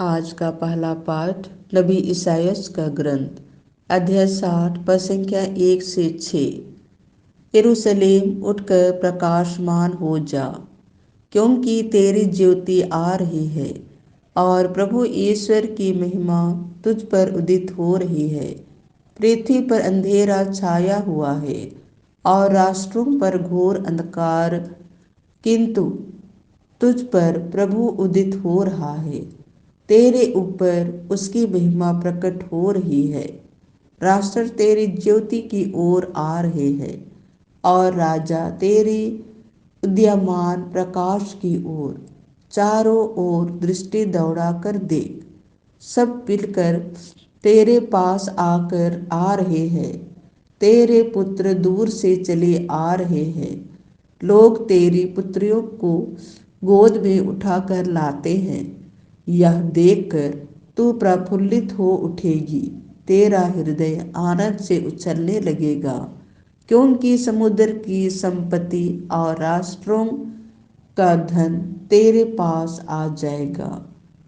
आज का पहला पाठ नबी ईसायास का ग्रंथ अध्याय 60 पद संख्या 1 से 6। यरूशलेम उठकर प्रकाशमान हो जा, क्योंकि तेरी ज्योति आ रही है और प्रभु ईश्वर की महिमा तुझ पर उदित हो रही है। पृथ्वी पर अंधेरा छाया हुआ है और राष्ट्रों पर घोर अंधकार, किंतु तुझ पर प्रभु उदित हो रहा है। तेरे ऊपर उसकी महिमा प्रकट हो रही है। राष्ट्र तेरी ज्योति की ओर आ रहे हैं और राजा तेरी उदीयमान प्रकाश की ओर। चारों ओर दृष्टि दौड़ा कर देख, सब मिलकर तेरे पास आकर आ रहे हैं। तेरे पुत्र दूर से चले आ रहे हैं। लोग तेरी पुत्रियों को गोद में उठाकर लाते हैं। यह देखकर तू प्रफुल्लित हो उठेगी, तेरा हृदय आनंद से उछलने लगेगा, क्योंकि समुद्र की संपत्ति और राष्ट्रों का धन तेरे पास आ जाएगा।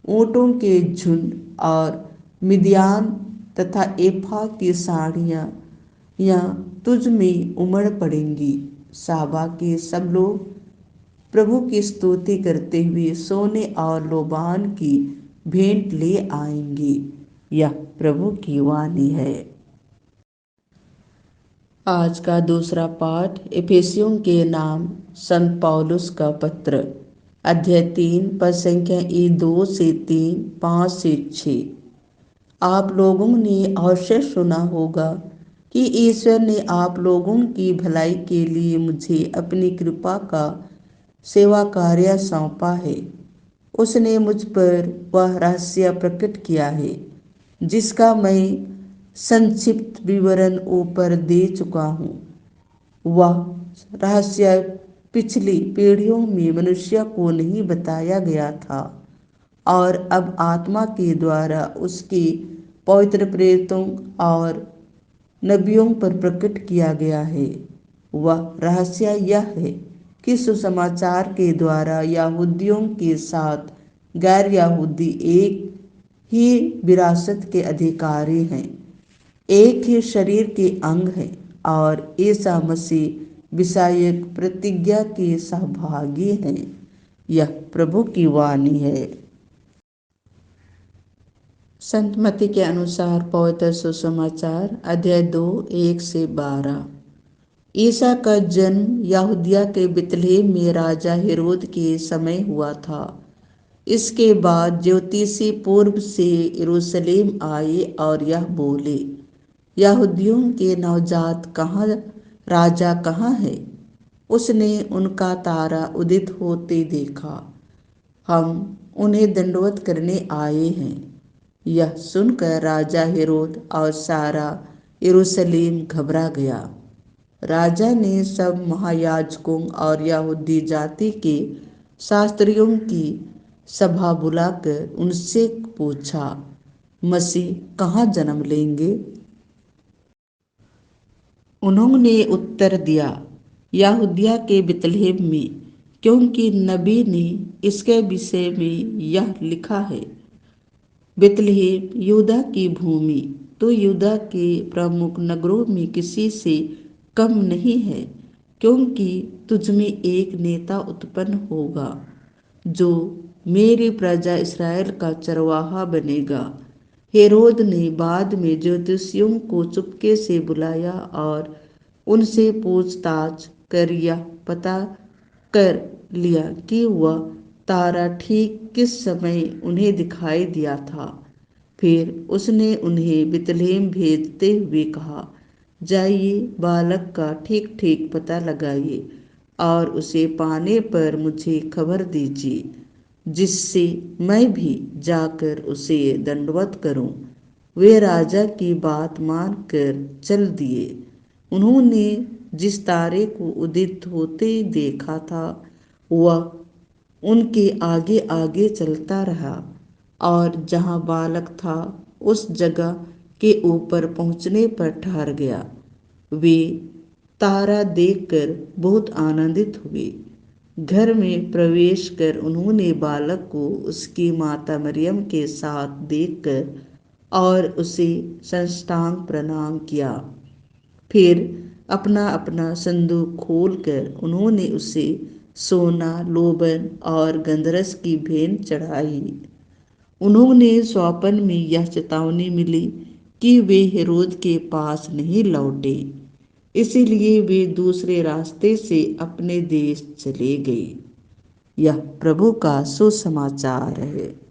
ऊँटों के झुंड और मिद्यान तथा एफा की साड़ियाँ यहाँ तुझ में उमड़ पड़ेंगी। साबा के सब लोग प्रभु की स्तुति करते हुए सोने और लोबान की भेंट ले आएंगे। यह प्रभु की वाणी है। आज का दूसरा पाठ इफिसियों के नाम संत पौलुस का पत्र अध्याय 3 पद संख्या 2 से 3, 5 से 6। आप लोगों ने अवश्य सुना होगा कि ईश्वर ने आप लोगों की भलाई के लिए मुझे अपनी कृपा का सेवा कार्य सौंपा है। उसने मुझ पर वह रहस्य प्रकट किया है, जिसका मैं संक्षिप्त विवरण ऊपर दे चुका हूँ। वह रहस्य पिछली पीढ़ियों में मनुष्य को नहीं बताया गया था और अब आत्मा के द्वारा उसके पवित्र प्रेरितों और नबियों पर प्रकट किया गया है। वह रहस्य यह है कि सुसमाचार के द्वारा यहूदियों के साथ गैर यहूदी एक ही विरासत के अधिकारी हैं, एक ही शरीर के अंग हैं और ईसा मसीह विषयक प्रतिज्ञा के सहभागी हैं। यह प्रभु की वाणी है। संत मत्ती के अनुसार पवित्र सुसमाचार अध्याय 2 1 से 12। ईसा का जन्म यहूदिया के बेतलेहम में राजा हेरोद के समय हुआ था। इसके बाद ज्योतिषी पूर्व से यरूशलेम आए और यह बोले, यहूदियों के नवजात कहाँ, राजा कहाँ है? उसने उनका तारा उदित होते देखा, हम उन्हें दंडवत करने आए हैं। यह सुनकर राजा हेरोद और सारा यरूशलेम घबरा गया। राजा ने सब महायाजकों और यहूदी जाति के शास्त्रियों की सभा बुलाकर उनसे पूछा, मसीह कहाँ जन्म लेंगे? उन्होंने उत्तर दिया, यहूदिया के बेतलेहम में, क्योंकि नबी ने इसके विषय में यह लिखा है, बेतलेहम यहूदा की भूमि तो यहूदा के प्रमुख नगरों में किसी से कम नहीं है, क्योंकि तुझ में एक नेता उत्पन्न होगा जो मेरी प्रजा इस्राएल का चरवाहा बनेगा। हेरोद ने बाद में ज्योतिषियों को चुपके से बुलाया और उनसे पूछताछ कर यह पता कर लिया कि वह तारा ठीक किस समय उन्हें दिखाई दिया था। फिर उसने उन्हें बेतलेहम भेजते हुए कहा, जाइए बालक का ठीक ठीक पता लगाइए और उसे पाने पर मुझे खबर दीजिए, जिससे मैं भी जाकर उसे दंडवत करूं। वे राजा की बात मानकर चल दिए। उन्होंने जिस तारे को उदित होते देखा था वह उनके आगे आगे चलता रहा और जहाँ बालक था उस जगह के ऊपर पहुँचने पर ठहर गया। वे तारा देखकर बहुत आनंदित हुए। घर में प्रवेश कर उन्होंने बालक को उसकी माता मरियम के साथ देखकर और उसे साष्टांग प्रणाम किया। फिर अपना अपना संदूक खोलकर उन्होंने उसे सोना, लोबन और गंधरस की भेंट चढ़ाई। उन्होंने स्वप्न में यह चेतावनी मिली कि वे हेरोद के पास नहीं लौटे, इसीलिए वे दूसरे रास्ते से अपने देश चले गए। यह प्रभु का सुसमाचार है।